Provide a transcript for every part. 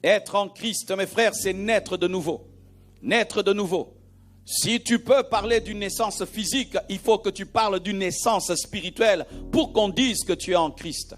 Être en Christ, mes frères, c'est naître de nouveau. Naître de nouveau. Si tu peux parler d'une naissance physique, il faut que tu parles d'une naissance spirituelle pour qu'on dise que tu es en Christ.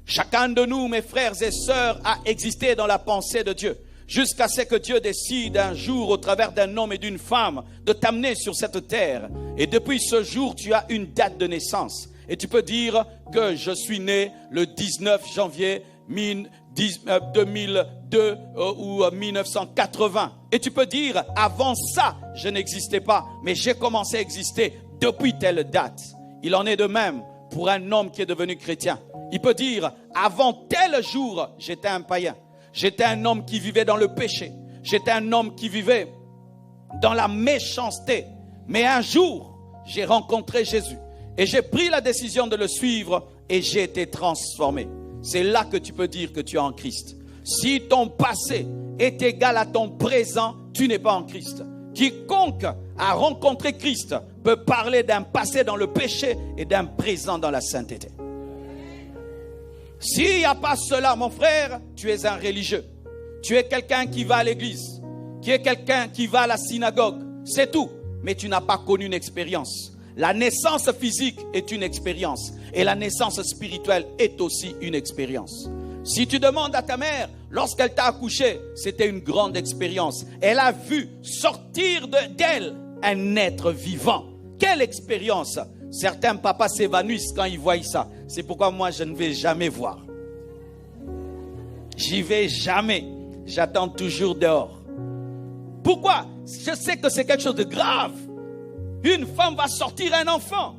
Chacun de nous, mes frères et sœurs, a existé dans la pensée de Dieu, jusqu'à ce que Dieu décide un jour, au travers d'un homme et d'une femme, de t'amener sur cette terre. Et depuis ce jour, tu as une date de naissance. Et tu peux dire que je suis né le 19 janvier 2002 ou 1980. Et tu peux dire, avant ça, je n'existais pas, mais j'ai commencé à exister depuis telle date. Il en est de même pour un homme qui est devenu chrétien. Il peut dire, avant tel jour, j'étais un païen. J'étais un homme qui vivait dans le péché. J'étais un homme qui vivait dans la méchanceté. Mais un jour, j'ai rencontré Jésus. Et j'ai pris la décision de le suivre et j'ai été transformé. C'est là que tu peux dire que tu es en Christ. Si ton passé est égal à ton présent, tu n'es pas en Christ. Quiconque a rencontré Christ peut parler d'un passé dans le péché et d'un présent dans la sainteté. S'il n'y a pas cela, mon frère, tu es un religieux. Tu es quelqu'un qui va à l'église, qui est quelqu'un qui va à la synagogue. C'est tout, mais tu n'as pas connu une expérience. La naissance physique est une expérience et la naissance spirituelle est aussi une expérience. Si tu demandes à ta mère, lorsqu'elle t'a accouché, c'était une grande expérience. Elle a vu sortir d'elle un être vivant. Quelle expérience! Certains papas s'évanouissent quand ils voient ça. C'est pourquoi moi je ne vais jamais voir. J'y vais jamais. J'attends toujours dehors. Pourquoi? Je sais que c'est quelque chose de grave. Une femme va sortir un enfant.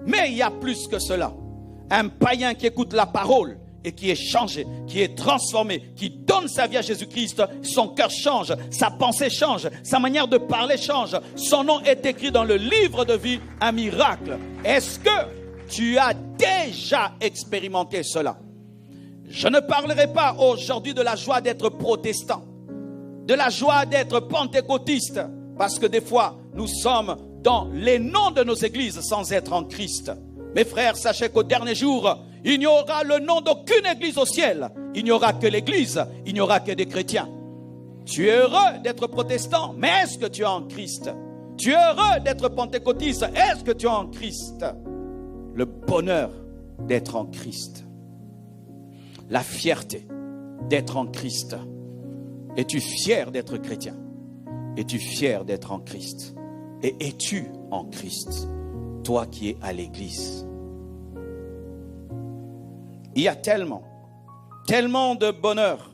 Mais il y a plus que cela. Un païen qui écoute la parole et qui est changé, qui est transformé, qui donne sa vie à Jésus-Christ, son cœur change, sa pensée change, sa manière de parler change. Son nom est écrit dans le livre de vie, un miracle. Est-ce que tu as déjà expérimenté cela? Je ne parlerai pas aujourd'hui de la joie d'être protestant, de la joie d'être pentecôtiste, parce que des fois, nous sommes dans les noms de nos églises sans être en Christ. Mes frères, sachez qu'au dernier jour, il n'y aura le nom d'aucune église au ciel. Il n'y aura que l'église, il n'y aura que des chrétiens. Tu es heureux d'être protestant, mais est-ce que tu es en Christ? Tu es heureux d'être pentecôtiste, est-ce que tu es en Christ? Le bonheur d'être en Christ. La fierté d'être en Christ. Es-tu fier d'être chrétien? Es-tu fier d'être en Christ? Et es-tu en Christ, toi qui es à l'église? Il y a tellement de bonheur